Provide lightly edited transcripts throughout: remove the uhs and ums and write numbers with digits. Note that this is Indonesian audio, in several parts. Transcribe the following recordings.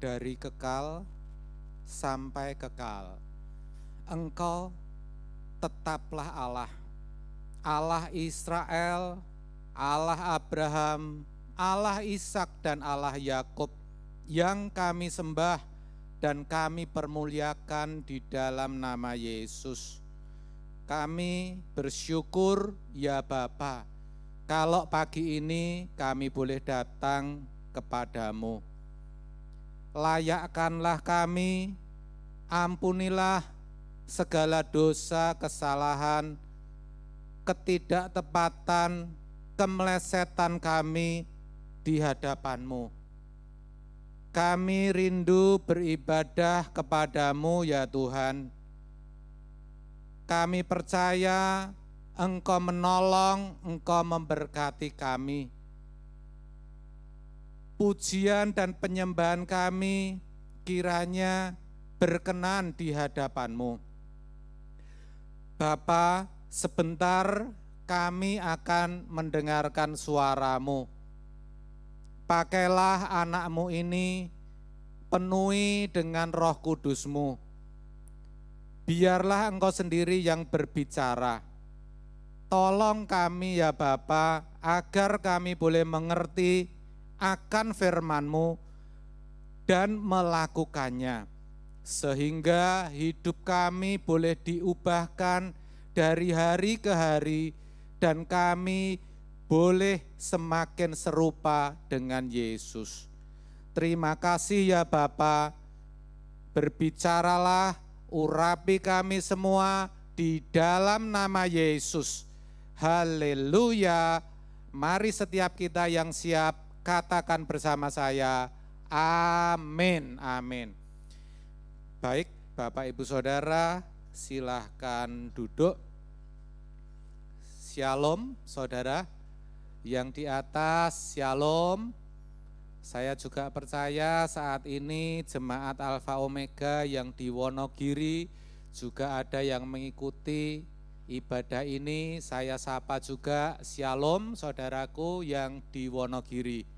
dari kekal sampai kekal. Engkau tetaplah Allah, Allah Israel, Allah Abraham, Allah Ishak dan Allah Yakub yang kami sembah dan kami permuliakan di dalam nama Yesus. Kami bersyukur ya Bapa, kalau pagi ini kami boleh datang kepadamu. Layakkanlah kami, ampunilah segala dosa, kesalahan, ketidaktepatan, kemelesetan kami di hadapan-Mu. Kami rindu beribadah kepadamu ya Tuhan. Kami percaya Engkau menolong, Engkau memberkati kami. Pujian dan penyembahan kami kiranya berkenan di hadapan-Mu. Bapa, sebentar kami akan mendengarkan suara-Mu. Pakailah anak-Mu ini, penuhi dengan Roh Kudus-Mu. Biarlah Engkau sendiri yang berbicara. Tolong kami ya Bapa, agar kami boleh mengerti akan firman-Mu dan melakukannya. Sehingga hidup kami boleh diubahkan dari hari ke hari dan kami boleh semakin serupa dengan Yesus. Terima kasih ya Bapa, berbicaralah, urapi kami semua di dalam nama Yesus. Haleluya. Mari setiap kita yang siap katakan bersama saya, amin, amin. Baik, Bapak Ibu Saudara, silahkan duduk. Shalom, saudara. Yang di atas, shalom. Saya juga percaya saat ini jemaat Alfa Omega yang di Wonogiri juga ada yang mengikuti ibadah ini. Saya sapa juga, shalom saudaraku yang di Wonogiri.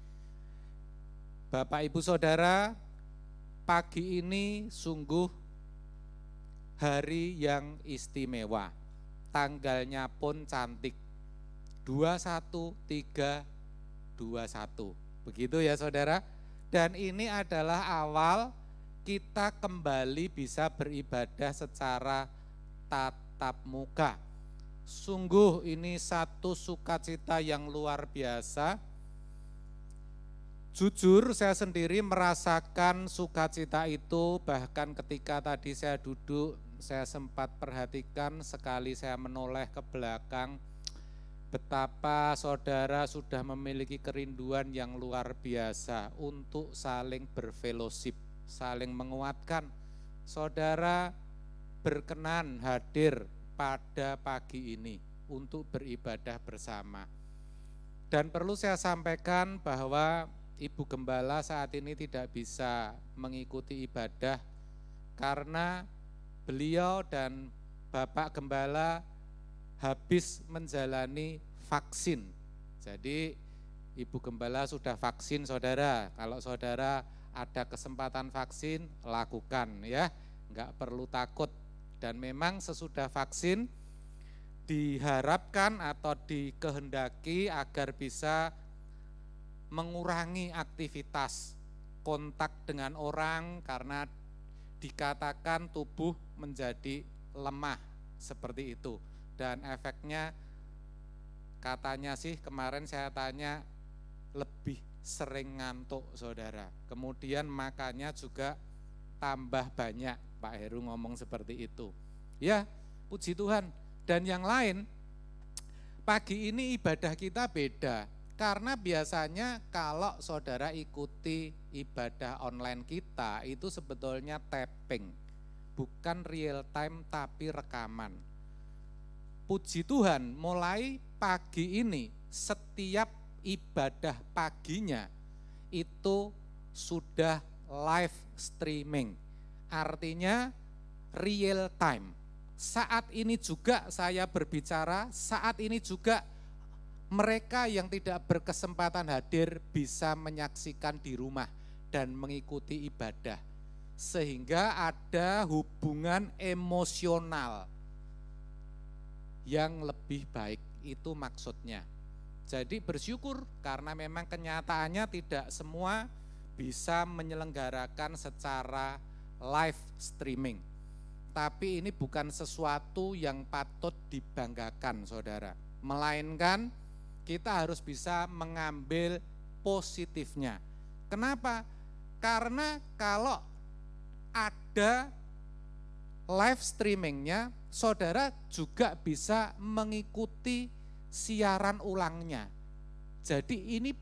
Bapak Ibu Saudara, pagi ini sungguh hari yang istimewa, tanggalnya pun cantik, 21/3/21, begitu ya saudara. Dan ini adalah awal kita kembali bisa beribadah secara tatap muka. Sungguh ini satu sukacita yang luar biasa. Jujur saya sendiri merasakan sukacita itu, bahkan ketika tadi saya duduk, saya sempat perhatikan sekali saya menoleh ke belakang, betapa saudara sudah memiliki kerinduan yang luar biasa untuk saling berfellowship, saling menguatkan. Saudara berkenan hadir pada pagi ini untuk beribadah bersama. Dan perlu saya sampaikan bahwa Ibu Gembala saat ini tidak bisa mengikuti ibadah karena beliau dan Bapak Gembala habis menjalani vaksin. Jadi Ibu Gembala sudah vaksin saudara. Kalau saudara ada kesempatan vaksin, lakukan ya, enggak perlu takut. Dan memang sesudah vaksin diharapkan atau dikehendaki agar bisa mengurangi aktivitas kontak dengan orang karena dikatakan tubuh menjadi lemah seperti itu. Dan efeknya katanya sih kemarin saya tanya lebih sering ngantuk saudara. Kemudian makannya juga tambah banyak, Pak Heru ngomong seperti itu. Ya, puji Tuhan. Dan yang lain, pagi ini ibadah kita beda. Karena biasanya kalau saudara ikuti ibadah online kita itu sebetulnya tapping, bukan real time tapi rekaman. Puji Tuhan, mulai pagi ini setiap ibadah paginya itu sudah live streaming. Artinya real time. Saat ini juga saya berbicara, saat ini juga mereka yang tidak berkesempatan hadir bisa menyaksikan di rumah dan mengikuti ibadah. Sehingga ada hubungan emosional yang lebih baik, itu maksudnya. Jadi bersyukur karena memang kenyataannya tidak semua bisa menyelenggarakan secara live streaming. Tapi ini bukan sesuatu yang patut dibanggakan, saudara. Melainkan kita harus bisa mengambil positifnya. Kenapa? Karena kalau ada live streamingnya, saudara juga bisa mengikuti siaran ulangnya. Jadi ini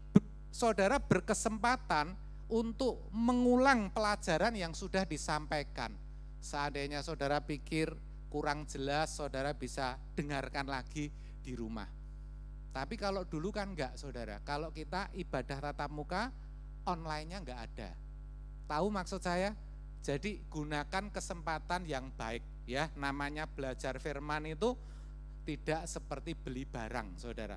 saudara berkesempatan untuk mengulang pelajaran yang sudah disampaikan. Seandainya saudara pikir kurang jelas, saudara bisa dengarkan lagi di rumah. Tapi kalau dulu kan enggak, saudara. Kalau kita ibadah tatap muka, online-nya enggak ada. Tahu maksud saya? Jadi gunakan kesempatan yang baik ya. Namanya belajar firman itu tidak seperti beli barang, saudara.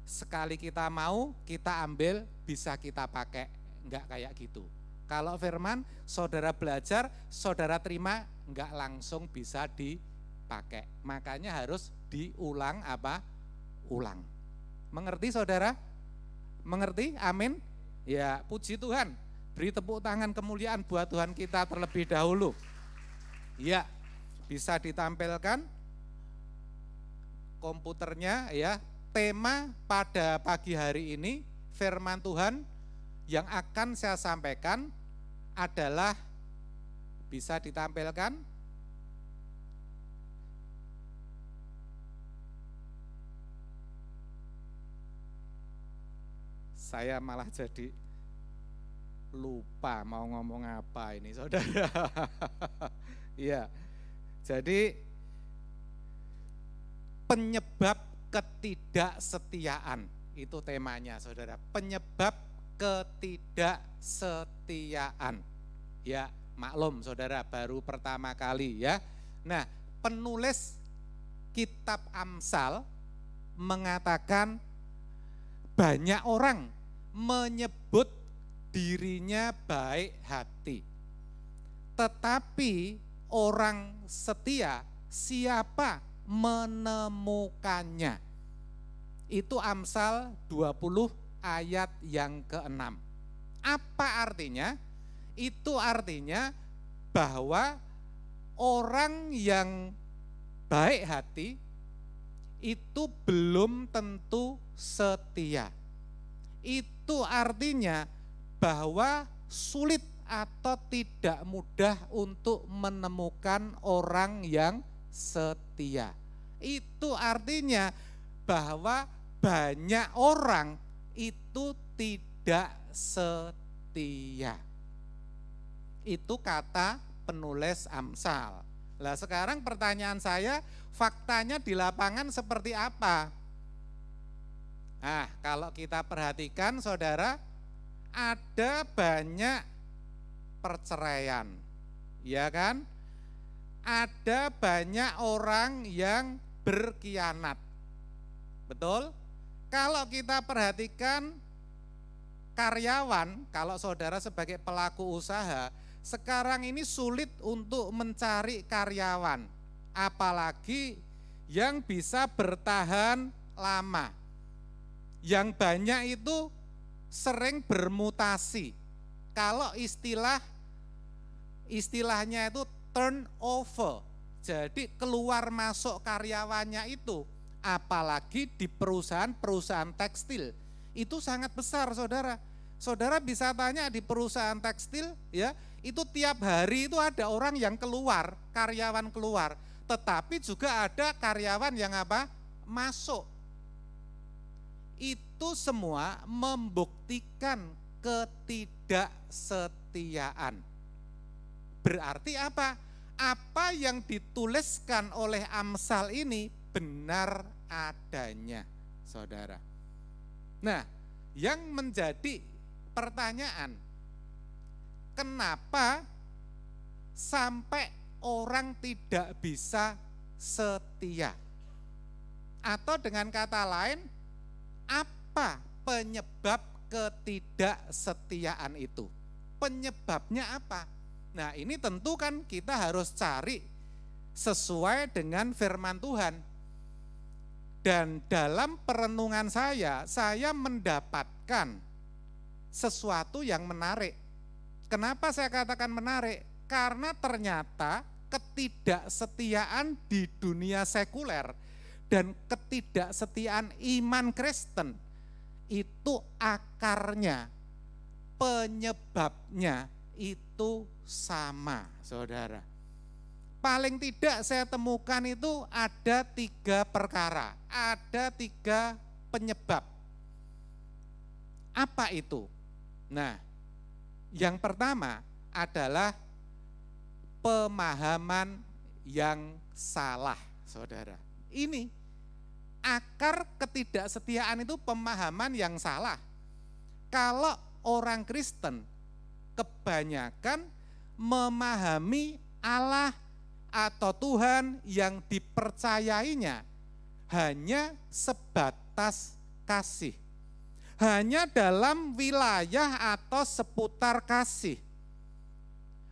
Sekali kita mau, kita ambil, bisa kita pakai. Enggak kayak gitu. Kalau firman, saudara belajar, saudara terima, enggak langsung bisa dipakai. Makanya harus diulang ulang. Mengerti saudara? Mengerti? Amin? Ya, puji Tuhan. Beri tepuk tangan kemuliaan buat Tuhan kita terlebih dahulu. Ya, bisa ditampilkan komputernya ya. Tema pada pagi hari ini, firman Tuhan yang akan saya sampaikan adalah, bisa ditampilkan, saya malah jadi lupa mau ngomong apa ini, saudara. Iya, jadi penyebab ketidaksetiaan itu temanya, saudara. Penyebab ketidaksetiaan. Ya, maklum saudara, baru pertama kali ya. Nah, penulis kitab Amsal mengatakan banyak orang menyebut dirinya baik hati, tetapi orang setia siapa menemukannya. Itu Amsal 20 ayat yang ke-6. Apa artinya? Itu artinya bahwa orang yang baik hati itu belum tentu setia. Itu artinya bahwa sulit atau tidak mudah untuk menemukan orang yang setia. Itu artinya bahwa banyak orang itu tidak setia. Itu kata penulis Amsal. Lah sekarang pertanyaan saya, faktanya di lapangan seperti apa? Nah, kalau kita perhatikan saudara, ada banyak perceraian, ya kan? Ada banyak orang yang berkhianat, betul? Kalau kita perhatikan karyawan, kalau saudara sebagai pelaku usaha, sekarang ini sulit untuk mencari karyawan, apalagi yang bisa bertahan lama. Yang banyak itu sering bermutasi. Kalau istilahnya itu turnover. Jadi keluar masuk karyawannya itu, apalagi di perusahaan tekstil, itu sangat besar, saudara. Saudara bisa tanya di perusahaan tekstil, ya, itu tiap hari itu ada orang yang keluar, karyawan keluar. Tetapi juga ada karyawan yang masuk. Itu semua membuktikan ketidaksetiaan. Berarti apa? Apa yang dituliskan oleh Amsal ini benar adanya, saudara. Nah, yang menjadi pertanyaan, kenapa sampai orang tidak bisa setia? Atau dengan kata lain, apa penyebab ketidaksetiaan itu? penyebabnya apa? Nah, ini tentu kan kita harus cari sesuai dengan firman Tuhan. Dan dalam perenungan saya mendapatkan sesuatu yang menarik. Kenapa saya katakan menarik? Karena ternyata ketidaksetiaan di dunia sekuler dan ketidaksetiaan iman Kristen itu akarnya, penyebabnya itu sama, saudara. Paling tidak saya temukan itu ada 3 perkara, ada 3 penyebab. Apa itu? Nah, yang pertama adalah pemahaman yang salah, saudara. Ini akar ketidaksetiaan itu pemahaman yang salah. Kalau orang Kristen kebanyakan memahami Allah atau Tuhan yang dipercayainya hanya sebatas kasih. Hanya dalam wilayah atau seputar kasih.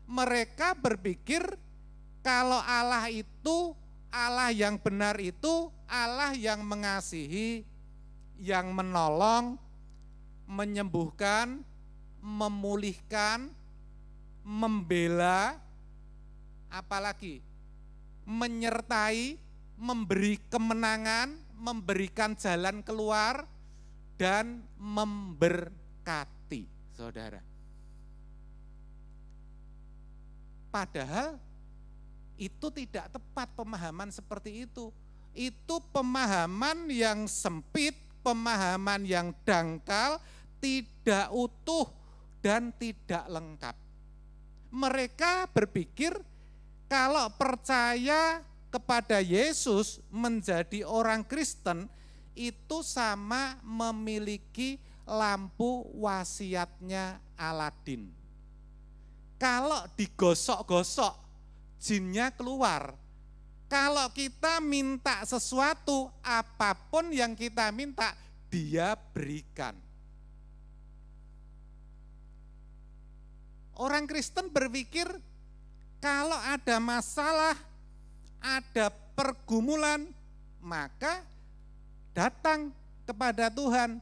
Mereka berpikir kalau Allah itu, Allah yang benar itu, Allah yang mengasihi, yang menolong, menyembuhkan, memulihkan, membela, apalagi menyertai, memberi kemenangan, memberikan jalan keluar, dan memberkati, saudara. Padahal itu tidak tepat pemahaman seperti itu. Itu pemahaman yang sempit, pemahaman yang dangkal, tidak utuh dan tidak lengkap. Mereka berpikir kalau percaya kepada Yesus menjadi orang Kristen itu sama memiliki lampu wasiatnya Aladin. Kalau digosok-gosok, jinnya keluar. Kalau kita minta sesuatu, apapun yang kita minta, dia berikan. Orang Kristen berpikir kalau ada masalah, ada pergumulan, maka datang kepada Tuhan.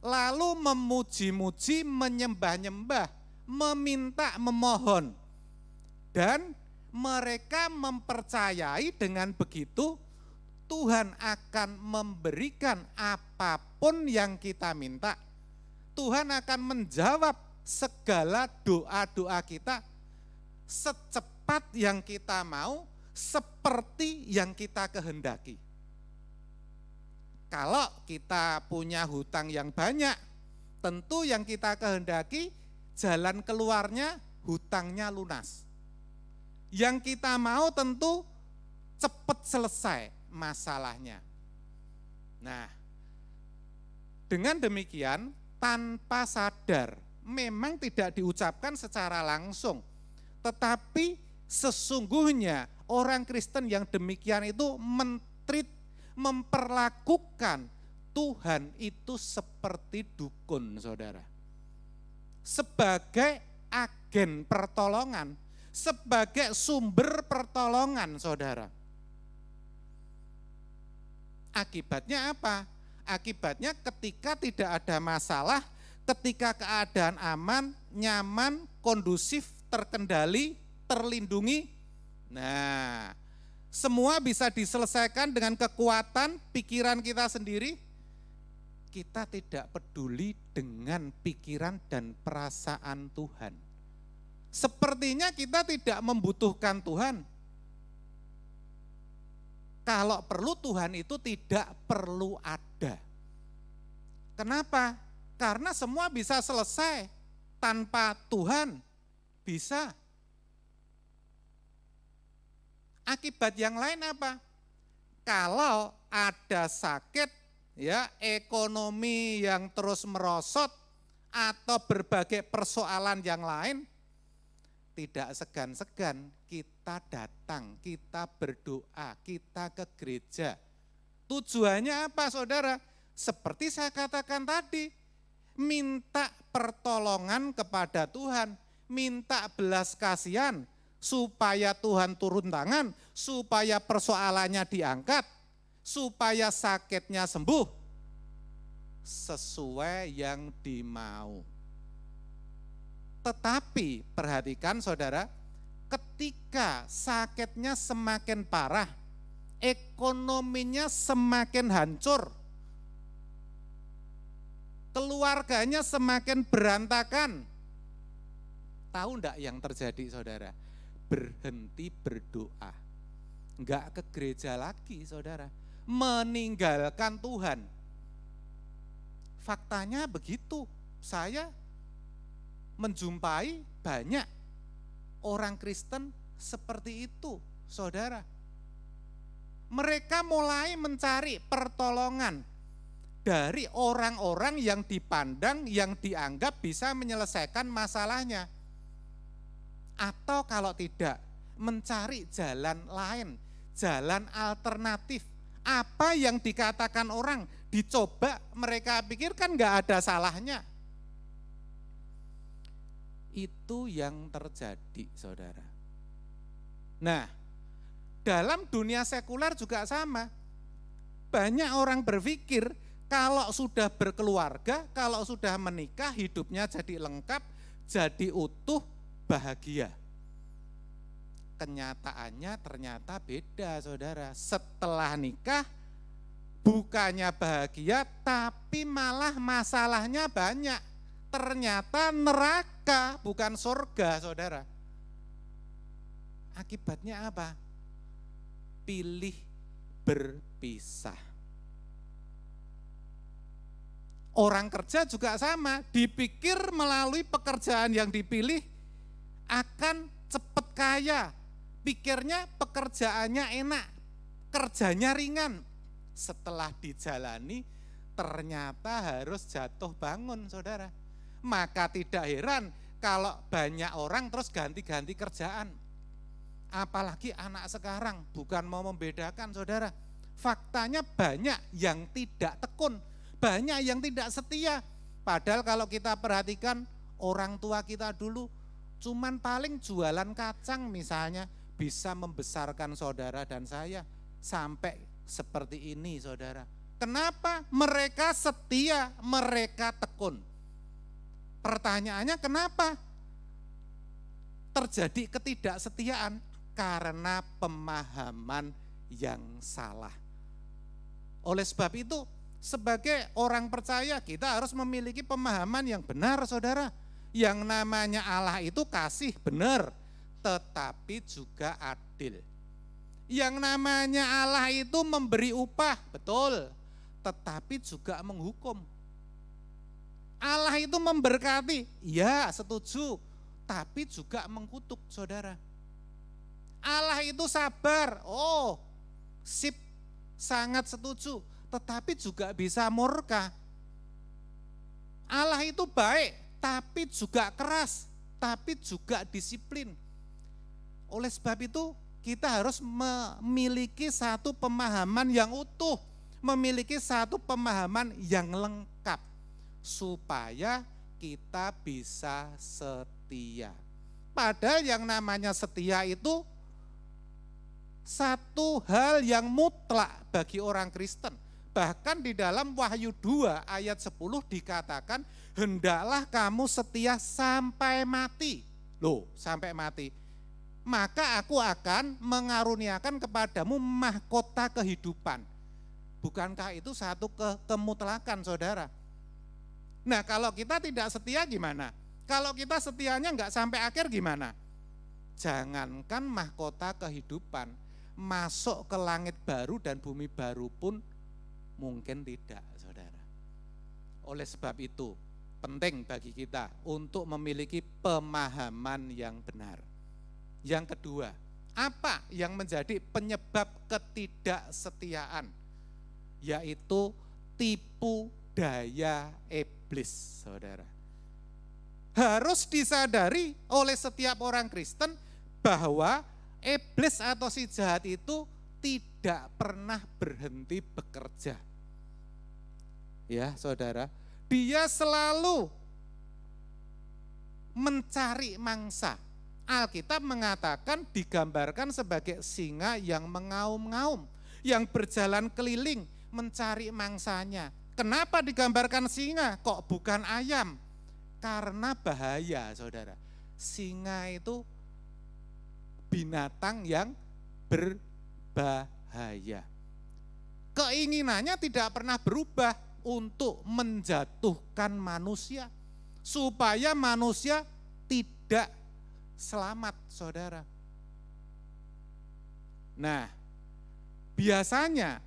Lalu memuji-muji, menyembah-nyembah, meminta, memohon. Dan mereka mempercayai dengan begitu Tuhan akan memberikan apapun yang kita minta. Tuhan akan menjawab segala doa-doa kita secepat yang kita mau, seperti yang kita kehendaki. Kalau kita punya hutang yang banyak, tentu yang kita kehendaki jalan keluarnya hutangnya lunas. Yang kita mau tentu cepat selesai masalahnya. Nah, dengan demikian tanpa sadar, memang tidak diucapkan secara langsung, tetapi sesungguhnya orang Kristen yang demikian itu memperlakukan Tuhan itu seperti dukun, saudara. Sebagai agen pertolongan, sebagai sumber pertolongan, saudara. Akibatnya apa? Akibatnya ketika tidak ada masalah, ketika keadaan aman, nyaman, kondusif, terkendali, terlindungi, nah semua bisa diselesaikan dengan kekuatan pikiran kita sendiri. Kita tidak peduli dengan pikiran dan perasaan Tuhan. Sepertinya kita tidak membutuhkan Tuhan. Kalau perlu Tuhan itu tidak perlu ada. Kenapa? Karena semua bisa selesai tanpa Tuhan. Bisa. Akibat yang lain apa? Kalau ada sakit, ya, ekonomi yang terus merosot atau berbagai persoalan yang lain, tidak segan-segan kita datang, kita berdoa, kita ke gereja. Tujuannya apa, saudara? Seperti saya katakan tadi, minta pertolongan kepada Tuhan, minta belas kasihan, supaya Tuhan turun tangan, supaya persoalannya diangkat, supaya sakitnya sembuh, sesuai yang dimau. Tetapi perhatikan saudara, ketika sakitnya semakin parah, ekonominya semakin hancur, keluarganya semakin berantakan. Tahu enggak yang terjadi saudara? Berhenti berdoa. Enggak ke gereja lagi saudara. Meninggalkan Tuhan. Faktanya begitu. Saya menjumpai banyak orang Kristen seperti itu saudara. Mereka mulai mencari pertolongan dari orang-orang yang dipandang, yang dianggap bisa menyelesaikan masalahnya. Atau kalau tidak, mencari jalan lain, jalan alternatif. Apa yang dikatakan orang, dicoba, mereka pikirkan enggak ada salahnya. Itu yang terjadi, saudara. Nah, dalam dunia sekuler juga sama. Banyak orang berpikir, kalau sudah berkeluarga, kalau sudah menikah, hidupnya jadi lengkap, jadi utuh, bahagia. Kenyataannya ternyata beda saudara. Setelah nikah, bukannya bahagia, tapi malah masalahnya banyak. Ternyata neraka, bukan surga saudara. Akibatnya apa? Pilih berpisah. Orang kerja juga sama, dipikir melalui pekerjaan yang dipilih akan cepat kaya. Pikirnya pekerjaannya enak, kerjanya ringan. Setelah dijalani ternyata harus jatuh bangun saudara. Maka tidak heran kalau banyak orang terus ganti-ganti kerjaan. Apalagi anak sekarang, bukan mau membedakan saudara. Faktanya banyak yang tidak tekun. Banyak yang tidak setia. Padahal kalau kita perhatikan orang tua kita dulu cuman paling jualan kacang misalnya bisa membesarkan saudara dan saya sampai seperti ini saudara. Kenapa? Mereka setia, mereka tekun. Pertanyaannya kenapa terjadi ketidaksetiaan? Karena pemahaman yang salah. Oleh sebab itu sebagai orang percaya kita harus memiliki pemahaman yang benar saudara. Yang namanya Allah itu kasih benar, tetapi juga adil. Yang namanya Allah itu memberi upah, betul, tetapi juga menghukum. Allah itu memberkati, ya setuju, tapi juga mengkutuk saudara. Allah itu sabar, oh sip, sangat setuju, tetapi juga bisa murka. Allah itu baik, tapi juga keras, tapi juga disiplin. Oleh sebab itu kita harus memiliki satu pemahaman yang utuh, memiliki satu pemahaman yang lengkap, supaya kita bisa setia. Padahal yang namanya setia itu satu hal yang mutlak bagi orang Kristen. Bahkan di dalam Wahyu 2 ayat 10 dikatakan, hendaklah kamu setia sampai mati. Loh, sampai mati. Maka aku akan mengaruniakan kepadamu mahkota kehidupan. Bukankah itu satu kemutlakan saudara? Nah kalau kita tidak setia gimana? Kalau kita setianya enggak sampai akhir gimana? Jangankan mahkota kehidupan, masuk ke langit baru dan bumi baru pun mungkin tidak saudara. Oleh sebab itu penting bagi kita untuk memiliki pemahaman yang benar. Yang kedua, apa yang menjadi penyebab ketidaksetiaan? Yaitu tipu daya iblis saudara. Harus disadari oleh setiap orang Kristen bahwa iblis atau si jahat itu tidak pernah berhenti bekerja. Ya saudara, dia selalu mencari mangsa. Alkitab mengatakan digambarkan sebagai singa yang mengaum-ngaum, yang berjalan keliling mencari mangsanya. Kenapa digambarkan singa? Kok bukan ayam? Karena bahaya, saudara. Singa itu binatang yang berbahaya. Keinginannya tidak pernah berubah untuk menjatuhkan manusia, supaya manusia tidak selamat, saudara. Nah, biasanya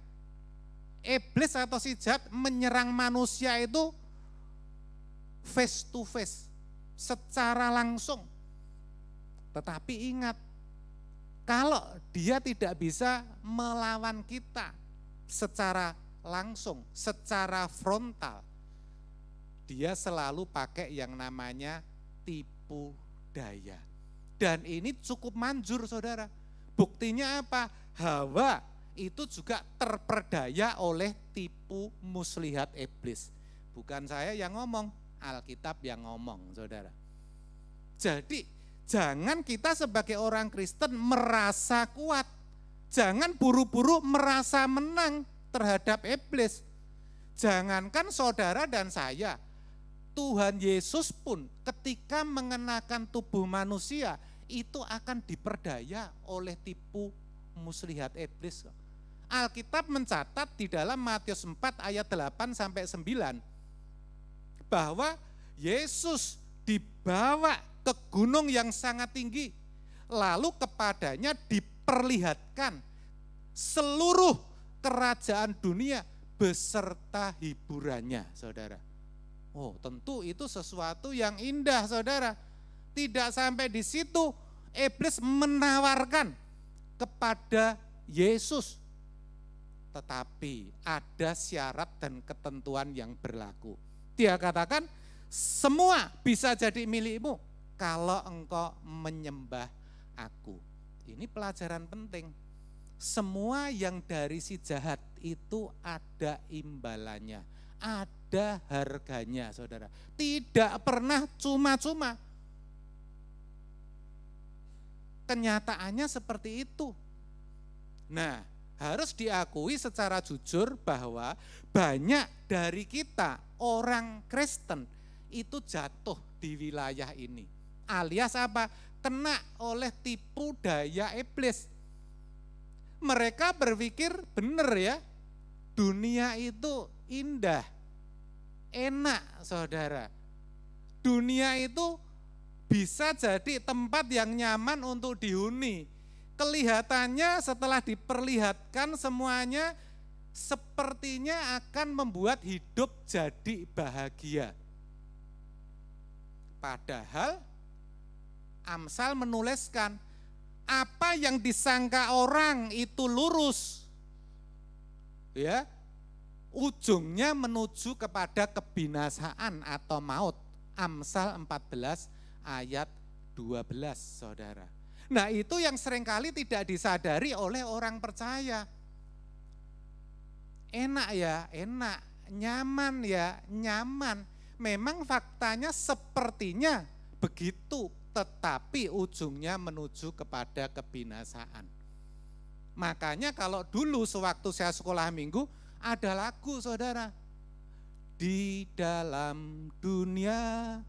iblis atau si jahat menyerang manusia itu face to face, secara langsung. Tetapi ingat, kalau dia tidak bisa melawan kita secara langsung, secara frontal, dia selalu pakai yang namanya tipu daya. Dan ini cukup manjur, saudara. Buktinya apa? Hawa itu juga terperdaya oleh tipu muslihat iblis. Bukan saya yang ngomong, Alkitab yang ngomong, saudara. Jadi jangan kita sebagai orang Kristen merasa kuat. Jangan buru-buru merasa menang terhadap iblis. Jangankan saudara dan saya, Tuhan Yesus pun ketika mengenakan tubuh manusia itu akan diperdaya oleh tipu muslihat iblis. Alkitab mencatat di dalam Matius 4 ayat 8 sampai 9 bahwa Yesus dibawa ke gunung yang sangat tinggi, lalu kepadanya diperlihatkan seluruh kerajaan dunia beserta hiburannya, saudara. Oh, tentu itu sesuatu yang indah, saudara. Tidak sampai di situ, iblis menawarkan kepada Yesus. Tetapi ada syarat dan ketentuan yang berlaku. Dia katakan, semua bisa jadi milikmu kalau engkau menyembah aku. Ini pelajaran penting. Semua yang dari si jahat itu ada imbalannya, ada harganya, saudara. Tidak pernah cuma-cuma. Kenyataannya seperti itu. Nah, harus diakui secara jujur bahwa banyak dari kita orang Kristen itu jatuh di wilayah ini. Alias apa? Kena oleh tipu daya iblis. Mereka berpikir benar ya, dunia itu indah, enak, saudara. Dunia itu bisa jadi tempat yang nyaman untuk dihuni. Kelihatannya setelah diperlihatkan semuanya sepertinya akan membuat hidup jadi bahagia. Padahal Amsal menuliskan, apa yang disangka orang itu lurus, ya, ujungnya menuju kepada kebinasaan atau maut. Amsal 14 ayat 12, saudara. Nah, itu yang seringkali tidak disadari oleh orang percaya. Enak ya, enak. Nyaman ya, nyaman. Memang faktanya sepertinya begitu, tetapi ujungnya menuju kepada kebinasaan. Makanya kalau dulu sewaktu saya sekolah minggu, ada lagu, saudara. Di dalam dunia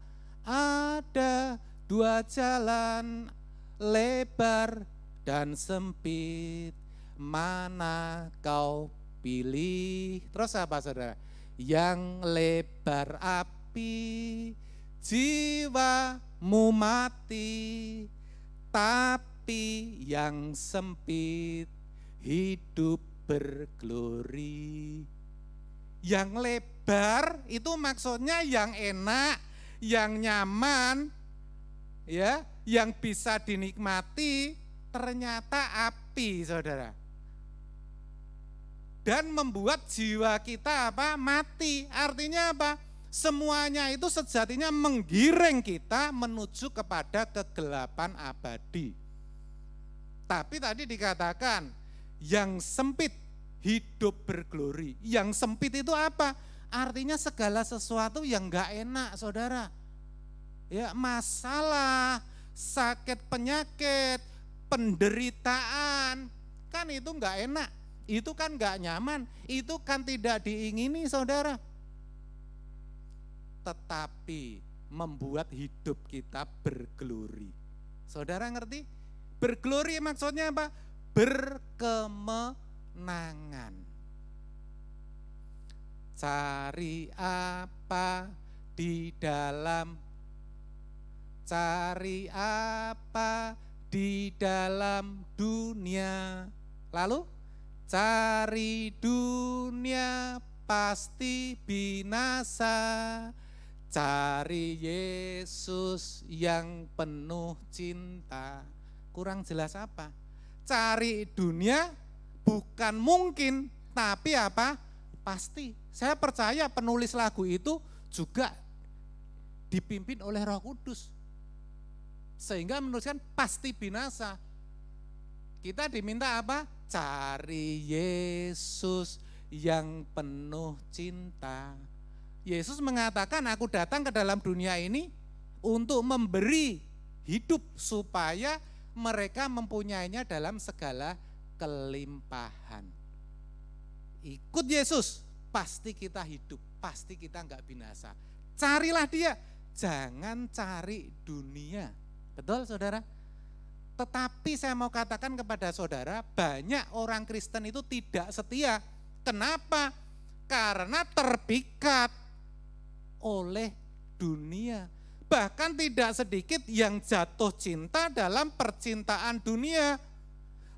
ada dua jalan, lebar dan sempit, mana kau pilih? Terus apa, saudara? Yang lebar api, jiwamu mati, tapi yang sempit hidup berglori. Yang lebar itu maksudnya yang enak, yang nyaman, ya, yang bisa dinikmati, ternyata api, saudara. Dan membuat jiwa kita apa? Mati. Artinya apa? Semuanya itu sejatinya menggiring kita menuju kepada kegelapan abadi. Tapi tadi dikatakan yang sempit hidup berglori. Yang sempit itu apa? Artinya segala sesuatu yang gak enak, saudara. Ya, masalah, sakit penyakit, penderitaan, kan itu enggak enak, itu kan enggak nyaman, itu kan tidak diingini saudara. Tetapi membuat hidup kita berglori. Saudara ngerti? Berglori maksudnya apa? Berkemenangan. Cari apa di dalam, cari apa di dalam dunia. Lalu cari dunia pasti binasa. Cari Yesus yang penuh cinta. Kurang jelas apa? Cari dunia bukan mungkin, tapi apa? Pasti. Saya percaya penulis lagu itu juga dipimpin oleh Roh Kudus. Sehingga menuliskan pasti binasa. Kita diminta apa? Cari Yesus yang penuh cinta. Yesus mengatakan, aku datang ke dalam dunia ini untuk memberi hidup supaya mereka mempunyainya dalam segala kelimpahan. Ikut Yesus, pasti kita hidup, pasti kita enggak binasa. Carilah dia, jangan cari dunia. Betul saudara? Tetapi saya mau katakan kepada saudara, banyak orang Kristen itu tidak setia. Kenapa? Karena terpikat oleh dunia. Bahkan tidak sedikit yang jatuh cinta dalam percintaan dunia.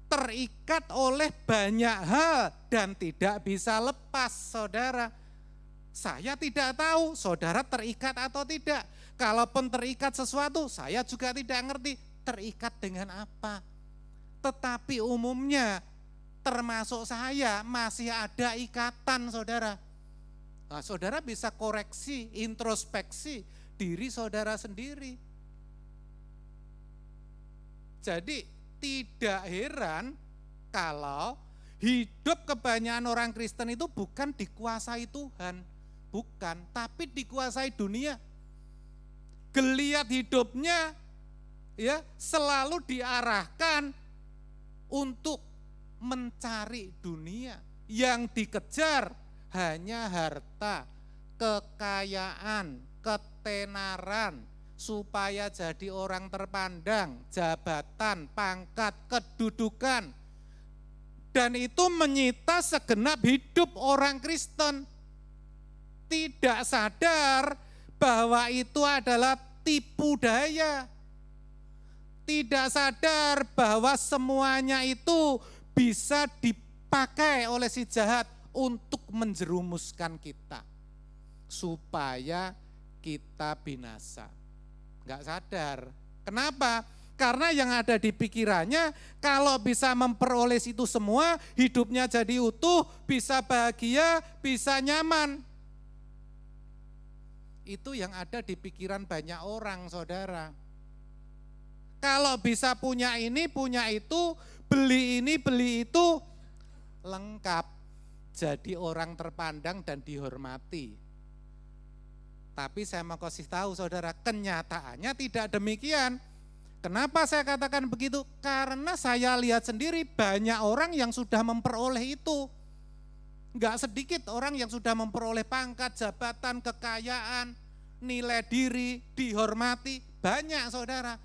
Terikat oleh banyak hal dan tidak bisa lepas saudara. Saya tidak tahu saudara terikat atau tidak. Kalaupun terikat sesuatu, saya juga tidak ngerti terikat dengan apa. Tetapi umumnya termasuk saya masih ada ikatan saudara. Nah, saudara bisa koreksi, introspeksi diri saudara sendiri. Jadi tidak heran kalau hidup kebanyakan orang Kristen itu bukan dikuasai Tuhan, bukan, tapi dikuasai dunia. Geliat hidupnya ya selalu diarahkan untuk mencari dunia. Yang dikejar hanya harta, kekayaan, ketenaran, supaya jadi orang terpandang, jabatan, pangkat, kedudukan. Dan itu menyita segenap hidup orang Kristen. Tidak sadar bahwa itu adalah tipu daya. Tidak sadar bahwa semuanya itu bisa dipakai oleh si jahat untuk menjerumuskan kita supaya kita binasa. Enggak sadar. Kenapa? Karena yang ada di pikirannya kalau bisa memperoleh itu semua, hidupnya jadi utuh, bisa bahagia, bisa nyaman. Itu yang ada di pikiran banyak orang, saudara. Kalau bisa punya ini, punya itu, beli ini, beli itu, lengkap. Jadi orang terpandang dan dihormati. Tapi saya mau kasih tahu saudara, kenyataannya tidak demikian. Kenapa saya katakan begitu? Karena saya lihat sendiri banyak orang yang sudah memperoleh itu. Enggak sedikit orang yang sudah memperoleh pangkat, jabatan, kekayaan, nilai diri, dihormati. Banyak saudara.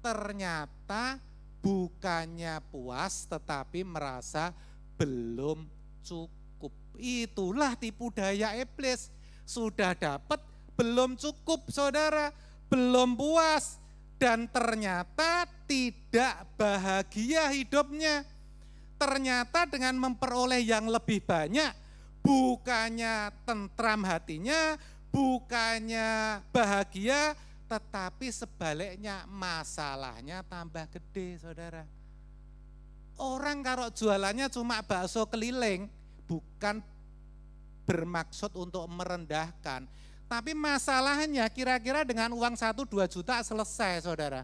Ternyata bukannya puas tetapi merasa belum cukup. Itulah tipu daya iblis. Sudah dapat, belum cukup saudara, belum puas. Dan ternyata tidak bahagia hidupnya. Ternyata dengan memperoleh yang lebih banyak, bukannya tentram hatinya, bukannya bahagia, tetapi sebaliknya masalahnya tambah gede saudara. Orang kalau jualannya cuma bakso keliling, bukan bermaksud untuk merendahkan. Tapi masalahnya kira-kira dengan uang 1-2 juta selesai saudara.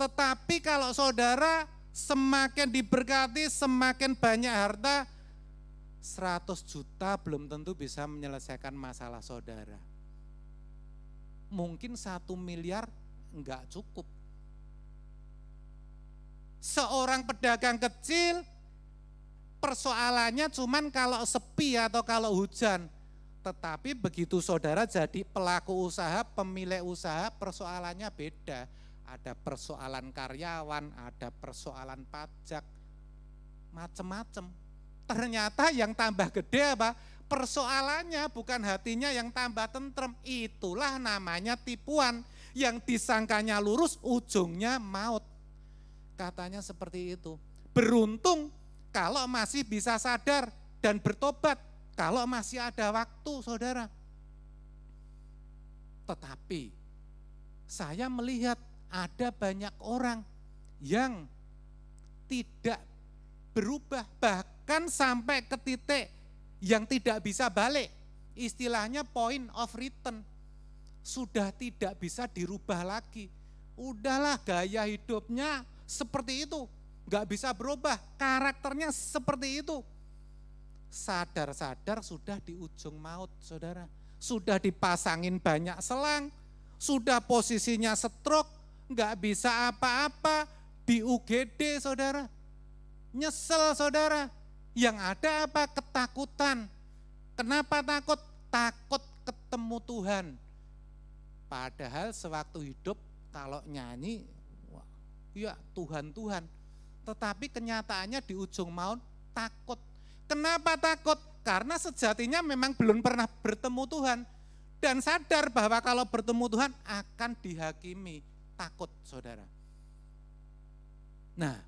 Tetapi kalau saudara semakin diberkati, semakin banyak harta, 100 juta belum tentu bisa menyelesaikan masalah saudara. mungkin 1 miliar enggak cukup. Seorang pedagang kecil persoalannya cuman kalau sepi atau kalau hujan. Tetapi begitu saudara jadi pelaku usaha, pemilik usaha, persoalannya beda. Ada persoalan karyawan, ada persoalan pajak, macam-macam. Ternyata yang tambah gede apa? Persoalannya, bukan hatinya yang tambah tentrem. Itulah namanya tipuan. Yang disangkanya lurus, ujungnya maut. Katanya seperti itu. Beruntung kalau masih bisa sadar dan bertobat. Kalau masih ada waktu, saudara. Tetapi saya melihat ada banyak orang yang tidak berubah, bahkan sampai ke titik yang tidak bisa balik. Istilahnya point of return. Sudah tidak bisa dirubah lagi. Udahlah, gaya hidupnya seperti itu. Gak bisa berubah, karakternya seperti itu. Sadar-sadar sudah di ujung maut, saudara. Sudah dipasangin banyak selang, sudah posisinya stroke, gak bisa apa-apa, di UGD, saudara. Nyesel, saudara. Yang ada apa? Ketakutan. Kenapa takut? Takut ketemu Tuhan. Padahal sewaktu hidup kalau nyanyi, wah, ya Tuhan-Tuhan. Tetapi kenyataannya di ujung maut takut. Kenapa takut? Karena sejatinya memang belum pernah bertemu Tuhan. Dan sadar bahwa kalau bertemu Tuhan akan dihakimi. Takut, saudara. Nah,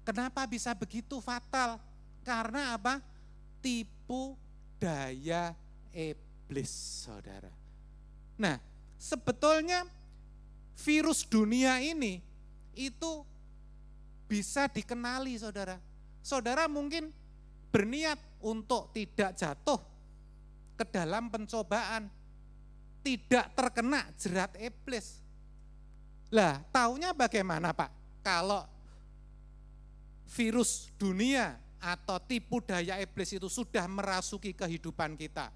kenapa bisa begitu fatal? Karena apa? Tipu daya iblis, saudara. Nah, sebetulnya virus dunia ini itu bisa dikenali, saudara. Saudara mungkin berniat untuk tidak jatuh ke dalam pencobaan, tidak terkena jerat iblis. Lah, taunya bagaimana, Pak? Kalau virus dunia atau tipu daya iblis itu sudah merasuki kehidupan kita.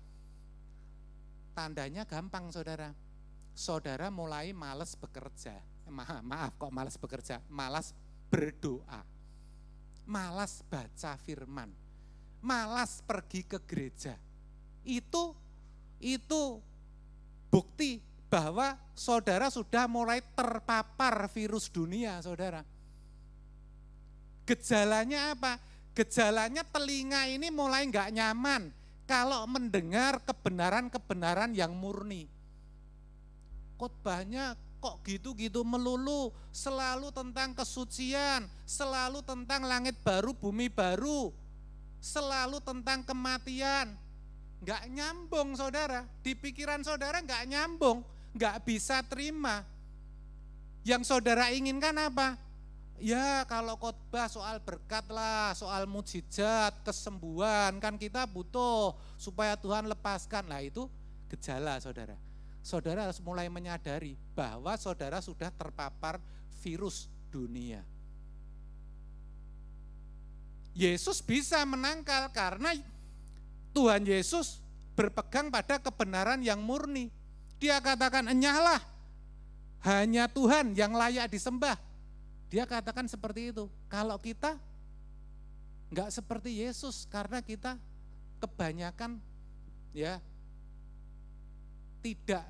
Tandanya gampang, saudara. Saudara mulai malas bekerja. Maaf kok malas bekerja, malas berdoa. Malas baca firman. Malas pergi ke gereja. Itu bukti bahwa saudara sudah mulai terpapar virus dunia, saudara. Gejalanya apa? Gejalanya telinga ini mulai enggak nyaman kalau mendengar kebenaran-kebenaran yang murni. Khotbahnya kok gitu-gitu melulu, selalu tentang kesucian, selalu tentang langit baru, bumi baru, selalu tentang kematian. Enggak nyambung, saudara. Di pikiran saudara enggak nyambung, enggak bisa terima. Yang saudara inginkan apa? Ya kalau khotbah soal berkat lah, soal mukjizat, kesembuhan, kan kita butuh supaya Tuhan lepaskan. Lah itu gejala, saudara. Saudara harus mulai menyadari bahwa saudara sudah terpapar virus dunia. Yesus bisa menangkal karena Tuhan Yesus berpegang pada kebenaran yang murni. Dia katakan, enyahlah, hanya Tuhan yang layak disembah. Dia katakan seperti itu. Kalau kita enggak seperti Yesus karena kita kebanyakan ya tidak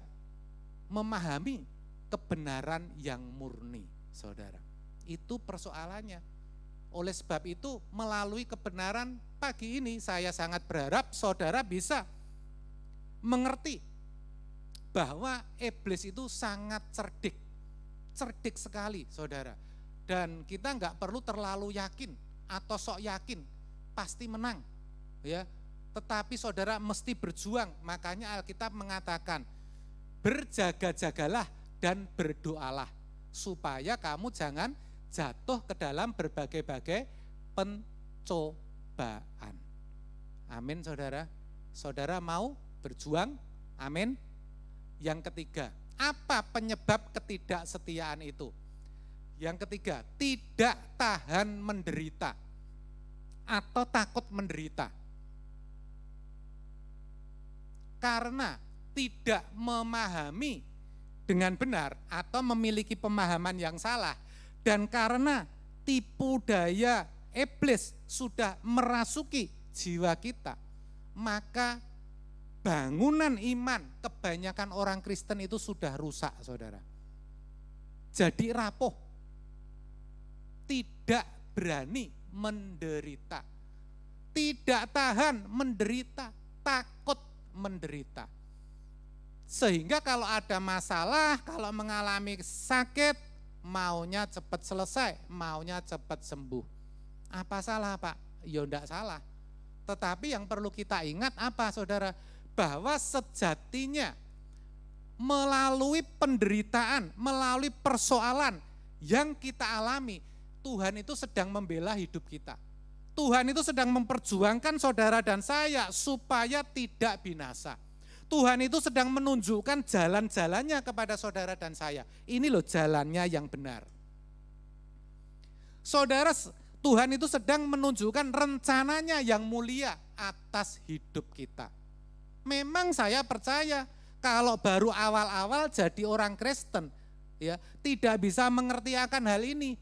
memahami kebenaran yang murni, saudara. Itu persoalannya. Oleh sebab itu, melalui kebenaran pagi ini, saya sangat berharap saudara bisa mengerti bahwa iblis itu sangat cerdik. Cerdik sekali, saudara. Dan kita enggak perlu terlalu yakin atau sok yakin, pasti menang. Ya. Tetapi saudara mesti berjuang, makanya Alkitab mengatakan, berjaga-jagalah dan berdoalah, supaya kamu jangan jatuh ke dalam berbagai-bagai pencobaan. Amin, saudara. Saudara mau berjuang? Amin. Yang ketiga, apa penyebab ketidaksetiaan itu? Yang ketiga, tidak tahan menderita atau takut menderita. Karena tidak memahami dengan benar atau memiliki pemahaman yang salah. Dan karena tipu daya iblis sudah merasuki jiwa kita, maka bangunan iman kebanyakan orang Kristen itu sudah rusak, saudara. Jadi rapuh, tidak berani menderita, tidak tahan menderita, takut menderita. Sehingga kalau ada masalah, kalau mengalami sakit, maunya cepat selesai, maunya cepat sembuh. Apa salah, Pak? Ya enggak salah. Tetapi yang perlu kita ingat apa, saudara? Bahwa sejatinya melalui penderitaan, melalui persoalan yang kita alami, Tuhan itu sedang membela hidup kita. Tuhan itu sedang memperjuangkan saudara dan saya supaya tidak binasa. Tuhan itu sedang menunjukkan jalan-jalannya kepada saudara dan saya. Ini loh jalannya yang benar. Saudara, Tuhan itu sedang menunjukkan rencananya yang mulia atas hidup kita. Memang saya percaya kalau baru awal-awal jadi orang Kristen, ya tidak bisa mengerti akan hal ini.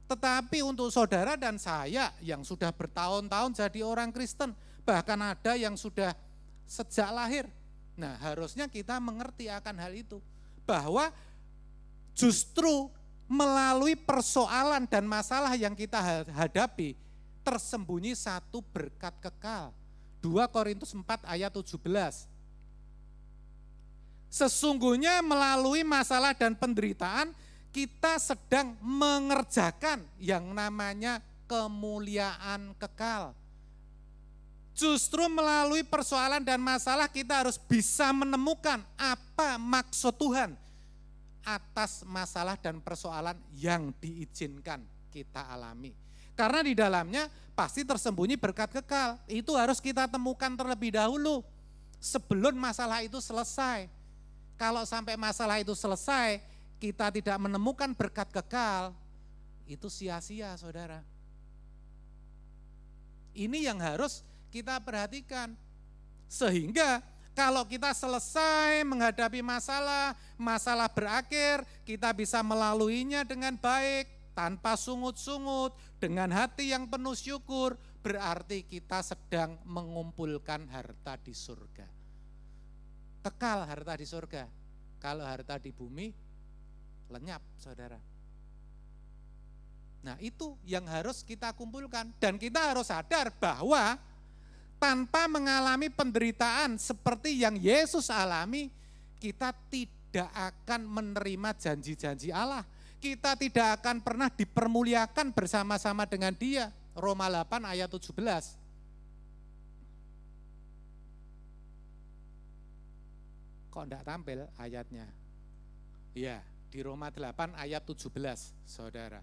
Tetapi untuk saudara dan saya yang sudah bertahun-tahun jadi orang Kristen, bahkan ada yang sudah sejak lahir. Nah, harusnya kita mengerti akan hal itu. Bahwa justru melalui persoalan dan masalah yang kita hadapi, tersembunyi satu berkat kekal. 2 Korintus 4 ayat 17. Sesungguhnya melalui masalah dan penderitaan, kita sedang mengerjakan yang namanya kemuliaan kekal. Justru melalui persoalan dan masalah kita harus bisa menemukan apa maksud Tuhan atas masalah dan persoalan yang diizinkan kita alami. Karena di dalamnya pasti tersembunyi berkat kekal. Itu harus kita temukan terlebih dahulu sebelum masalah itu selesai. Kalau sampai masalah itu selesai, kita tidak menemukan berkat kekal, itu sia-sia, saudara. Ini yang harus kita perhatikan. Sehingga kalau kita selesai menghadapi masalah, masalah berakhir, kita bisa melaluinya dengan baik, tanpa sungut-sungut, dengan hati yang penuh syukur, berarti kita sedang mengumpulkan harta di surga. Kekal harta di surga. Kalau harta di bumi, lenyap, saudara. Nah, itu yang harus kita kumpulkan. Dan kita harus sadar bahwa tanpa mengalami penderitaan seperti yang Yesus alami, kita tidak akan menerima janji-janji Allah. Kita tidak akan pernah dipermuliakan bersama-sama dengan Dia. Roma 8 ayat 17. Kok enggak tampil ayatnya? Ya, di Roma 8 ayat 17, saudara.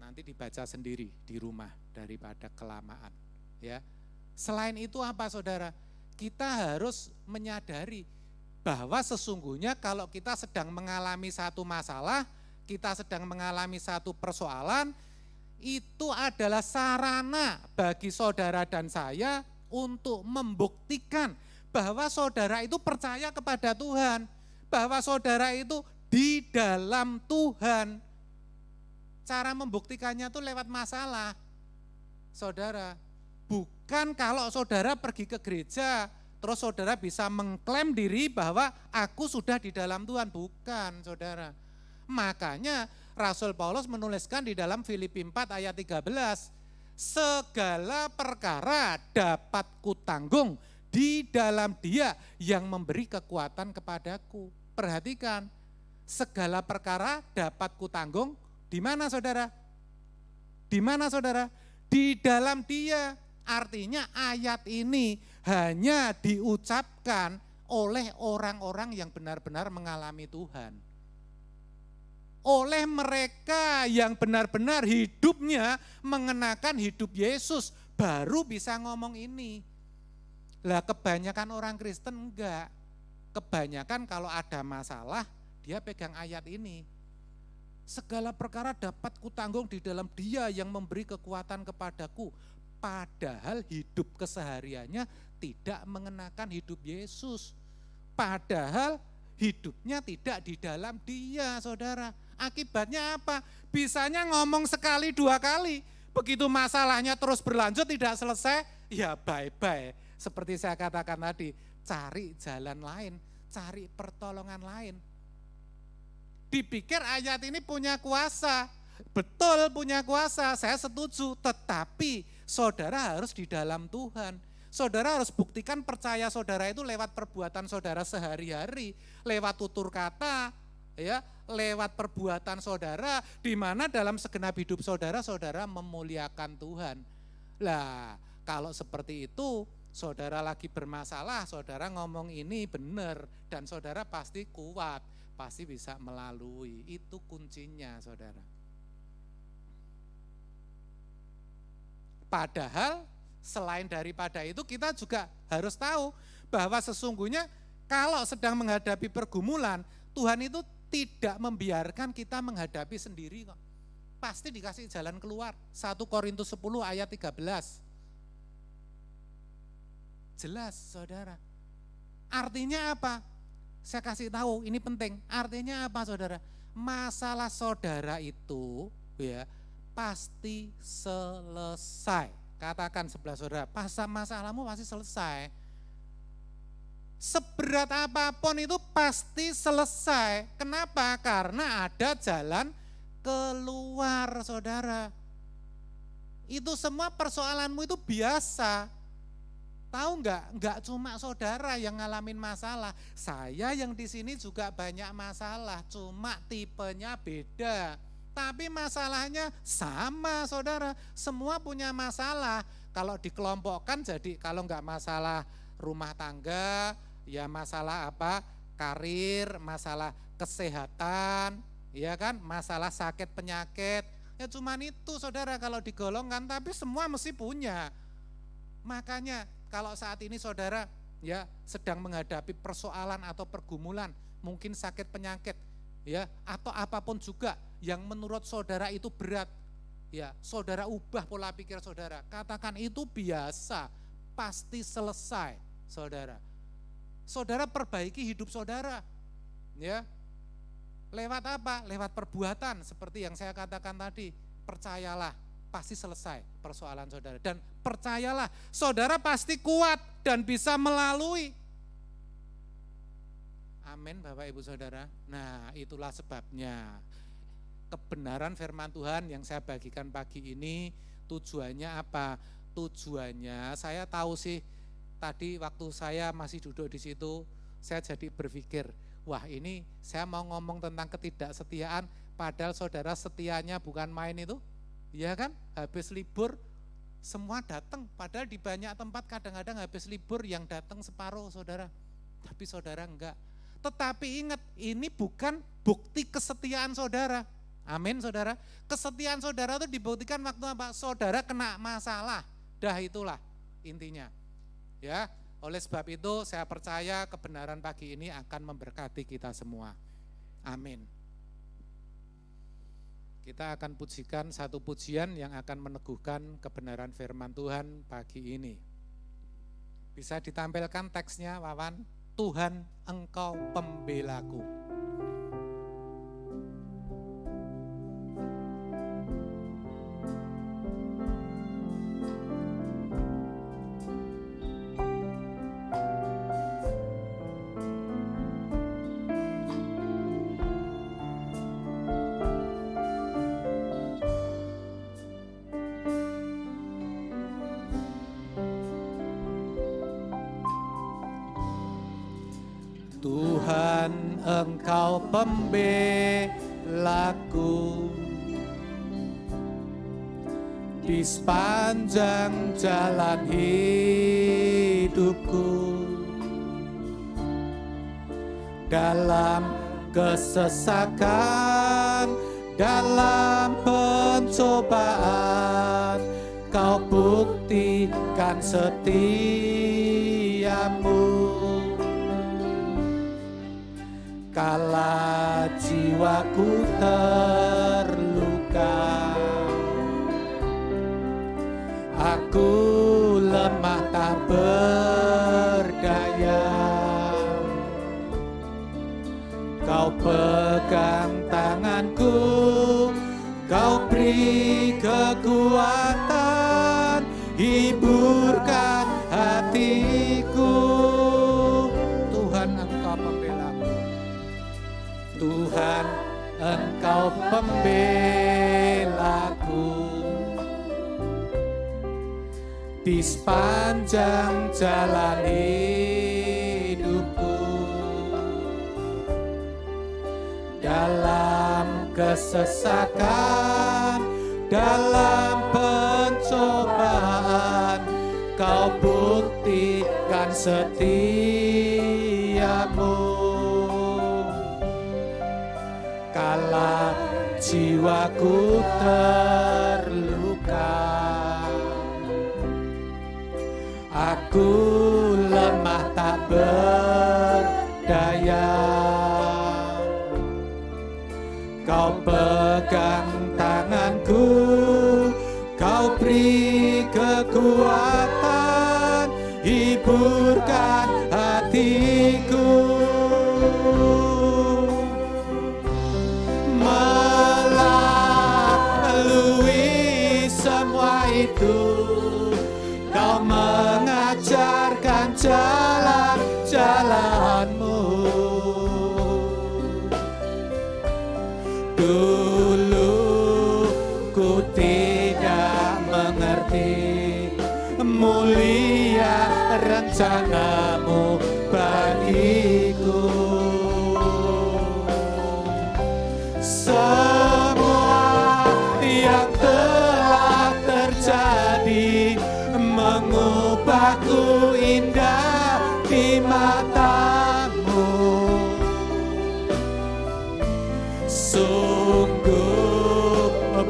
Nanti dibaca sendiri di rumah daripada kelamaan. Ya. Selain itu apa, saudara? Kita harus menyadari bahwa sesungguhnya kalau kita sedang mengalami satu masalah, kita sedang mengalami satu persoalan, itu adalah sarana bagi saudara dan saya untuk membuktikan bahwa saudara itu percaya kepada Tuhan, bahwa saudara itu di dalam Tuhan. Cara membuktikannya itu lewat masalah, saudara. Bukan kalau saudara pergi ke gereja, terus saudara bisa mengklaim diri bahwa aku sudah di dalam Tuhan. Bukan, saudara. Makanya Rasul Paulus menuliskan di dalam Filipi 4 ayat 13, segala perkara dapat kutanggung di dalam Dia yang memberi kekuatan kepadaku. Perhatikan, segala perkara dapat kutanggung di mana, saudara? Di mana, saudara? Di dalam Dia. Artinya ayat ini hanya diucapkan oleh orang-orang yang benar-benar mengalami Tuhan. Oleh mereka yang benar-benar hidupnya mengenakan hidup Yesus, baru bisa ngomong ini. Lah kebanyakan orang Kristen enggak. Kebanyakan kalau ada masalah, dia pegang ayat ini. Segala perkara dapat kutanggung di dalam Dia yang memberi kekuatan kepadaku. Padahal hidup kesehariannya tidak mengenakan hidup Yesus. Padahal hidupnya tidak di dalam Dia, saudara. Akibatnya apa? Bisanya ngomong sekali, 2 kali. Begitu masalahnya terus berlanjut tidak selesai, ya bye-bye. Seperti saya katakan tadi, cari jalan lain, cari pertolongan lain. Dipikir ayat ini punya kuasa, betul punya kuasa, saya setuju. Tetapi saudara harus di dalam Tuhan. Saudara harus buktikan percaya saudara itu lewat perbuatan saudara sehari-hari, lewat tutur kata, ya, lewat perbuatan saudara, di mana dalam segenap hidup saudara, saudara memuliakan Tuhan. Lah, kalau seperti itu, saudara lagi bermasalah, saudara ngomong ini benar, dan saudara pasti kuat, pasti bisa melalui. Itu kuncinya, saudara. Padahal selain daripada itu kita juga harus tahu bahwa sesungguhnya kalau sedang menghadapi pergumulan, Tuhan itu tidak membiarkan kita menghadapi sendiri kok. Pasti dikasih jalan keluar. 1 Korintus 10 ayat 13. Jelas, saudara. Artinya apa? Saya kasih tahu, ini penting. Artinya apa, saudara? Masalah saudara itu ya pasti selesai. Katakan sebelah saudara, masalahmu pasti selesai. Seberat apapun itu pasti selesai. Kenapa? Karena ada jalan keluar, saudara. Itu semua persoalanmu itu biasa. Tahu enggak cuma saudara yang ngalamin masalah. Saya yang di sini juga banyak masalah, cuma tipenya beda. Tapi masalahnya sama, saudara. Semua punya masalah. Kalau dikelompokkan jadi kalau enggak masalah rumah tangga, ya masalah apa? Karir, masalah kesehatan, ya kan? Masalah sakit penyakit. Ya cuman itu, saudara, kalau digolongkan, tapi semua mesti punya. Makanya kalau saat ini saudara ya sedang menghadapi persoalan atau pergumulan, mungkin sakit penyakit, ya atau apapun juga yang menurut saudara itu berat, ya saudara ubah pola pikir saudara. Katakan itu biasa, pasti selesai, saudara. Saudara perbaiki hidup saudara, ya. Lewat apa? Lewat perbuatan seperti yang saya katakan tadi. Percayalah, pasti selesai persoalan saudara. Dan percayalah, saudara pasti kuat dan bisa melalui. Amin, Bapak Ibu Saudara. Nah, itulah sebabnya kebenaran firman Tuhan yang saya bagikan pagi ini tujuannya apa? Tujuannya saya tahu sih. Tadi waktu saya masih duduk di situ, saya jadi berpikir, wah ini saya mau ngomong tentang ketidaksetiaan, padahal saudara setianya bukan main itu, ya kan? Habis libur semua datang, padahal di banyak tempat kadang-kadang habis libur yang datang separuh, saudara. Tapi saudara enggak. Tetapi ingat, ini bukan bukti kesetiaan saudara. Amin, saudara. Kesetiaan saudara itu dibuktikan waktu apa? Saudara kena masalah. Dah itulah intinya. Ya, oleh sebab itu saya percaya kebenaran pagi ini akan memberkati kita semua. Amin. Kita akan pujikan satu pujian yang akan meneguhkan kebenaran firman Tuhan pagi ini. Bisa ditampilkan teksnya, Wawan? Tuhan, Engkau pembelaku. Tuhan, Engkau pembelaku di sepanjang jalan hidupku, dalam kesesakan, dalam pencobaan, Kau buktikan setiamu. Kala jiwaku terluka, aku lemah tak berdaya, Kau pegang tanganku, Kau beri kekuatan, hiburkan hatiku. Tuhan, Engkau pembelaku. Tuhan, Engkau pembelaku. Di sepanjang jalan hidupku, dalam kesesakan, dalam pencobaan, Kau buktikan setiamu. Kala jiwaku terluka, aku lemah tak berdaya. Kau pegang tanganku, Kau beri kekuatan, hiburkan hatiku. Melalui semua itu, Kau mengajarkan jalan-jalanmu. Dulu ku tidak mengerti mulia rencanamu bagiku. Semua yang telah terjadi mengubahku indah di matamu. Sungguh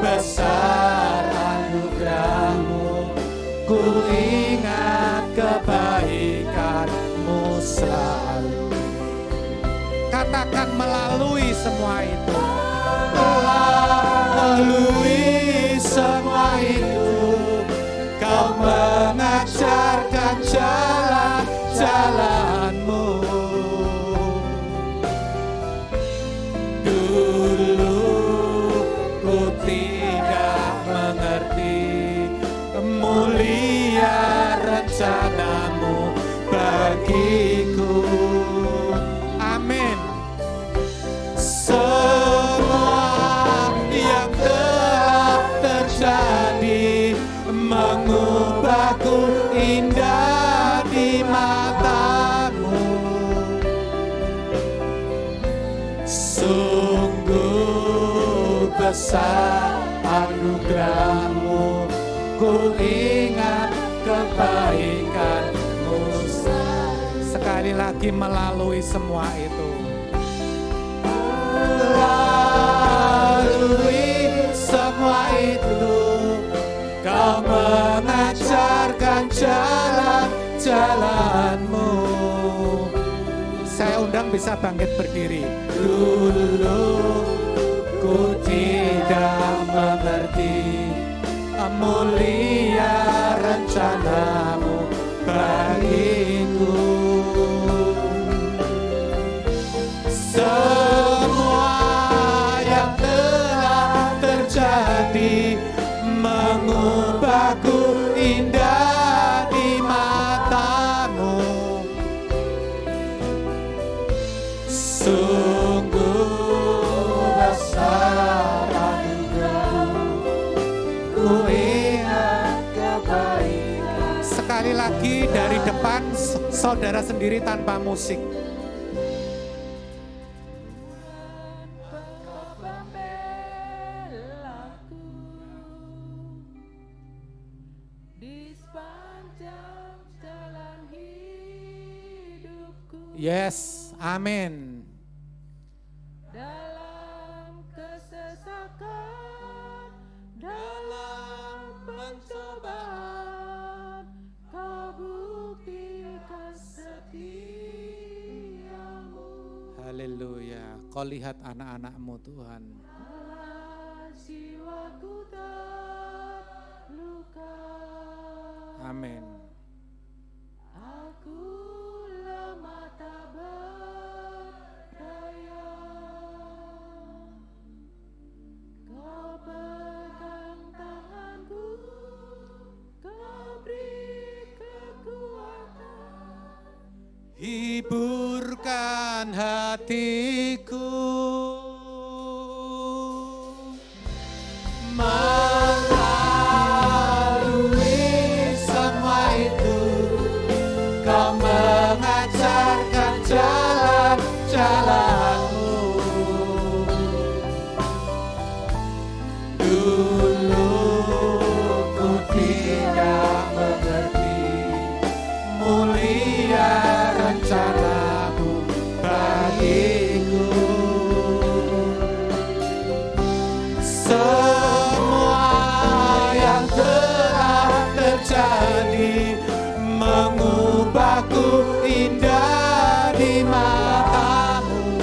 besar anugerahmu, ku ingat kebaikanmu selalu. Katakan melalui semua itu. Melalui semua itu, Kau mengajarkan jalan-jalanmu. Dulu ku tidak mengerti mulia rencanamu bagiku. Amin. Semua yang telah terjadi mengubahku indah di matamu. Sungguh besar anugerahmu, ku ingat kebaikanmu. Sekali lagi, melalui semua itu. Melalui semua itu, Kau mengajarkan jalan-jalanmu. Saya undang bisa bangkit berdiri. Dulu ku tidak mengerti mulia rencanamu bagiku. Semua yang telah terjadi mengubahku indah di matamu. Sungguh besar anugerahmu, ku ingat kebaikan. Sekali lagi dari depan, saudara sendiri tanpa musik. Yes, amin. Dalam kesesakan, dalam pencobaan, Kau buktikan setiamu. Haleluya. Kau lihat anak-anak-Mu, Tuhan. Kala jiwaku terluka, Amin. aku lemah tak berdaya. hiburkan hatiku, melalui semua itu Kau mengajarkan jalan-jalanmu. Dulu ku tidak mengerti mulia rencanamu bagiku. Semua yang telah terjadi mengubahku indah di matamu.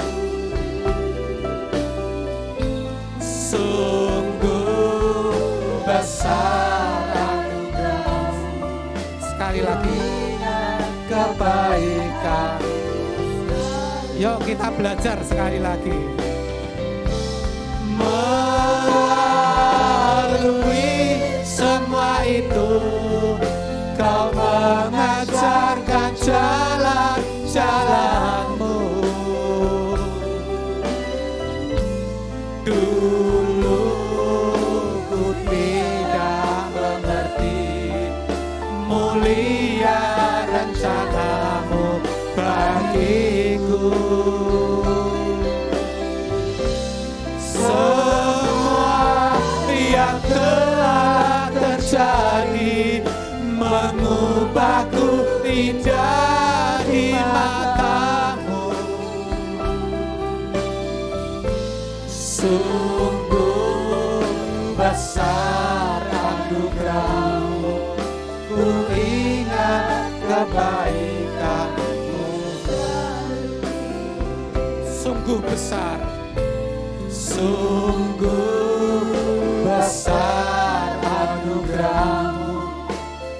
Sungguh besar anugerah-Mu. Sekali lagi, kebaikan. Yuk kita belajar sekali lagi. Melalui semua itu Kau mengajarkan jalan-jalan-Mu. Dulu ku tidak mengerti mulia rencana-Mu bagiku. Semua yang telah terjadi mengubahku indah di matamu. Sungguh besar anugerah-Mu, ku ingat kebaikan-Mu. Sungguh besar, sungguh besar anugerah-Mu,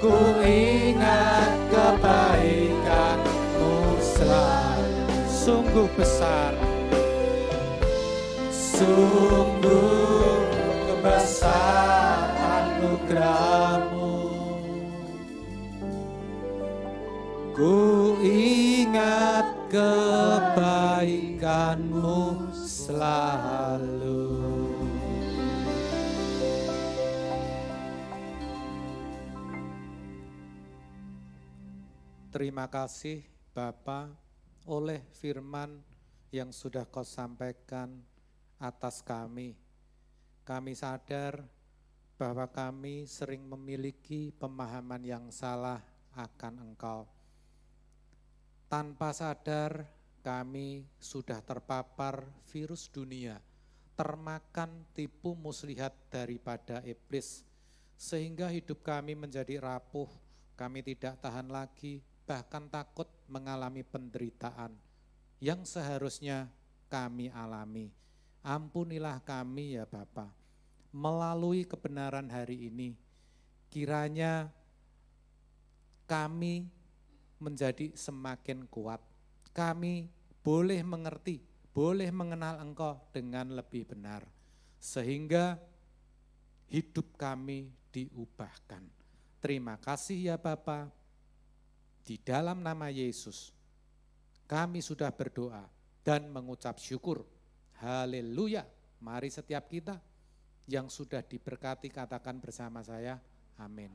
ku ingat kebaikan-Mu selalu. Sungguh besar, sungguh besar anugerah-Mu, ku ingat kebaikan-Mu selalu. Terima kasih Bapa oleh firman yang sudah Kau sampaikan atas kami. Kami sadar bahwa kami sering memiliki pemahaman yang salah akan Engkau. Tanpa sadar kami sudah terpapar virus dunia, termakan tipu muslihat daripada iblis, sehingga hidup kami menjadi rapuh, kami tidak tahan lagi, bahkan takut mengalami penderitaan yang seharusnya kami alami. Ampunilah kami ya Bapa, melalui kebenaran hari ini, kiranya kami menjadi semakin kuat. Kami boleh mengerti, boleh mengenal Engkau dengan lebih benar, sehingga hidup kami diubahkan. Terima kasih ya Bapa. Di dalam nama Yesus, kami sudah berdoa dan mengucap syukur. Haleluya. Mari setiap kita yang sudah diberkati katakan bersama saya, amin.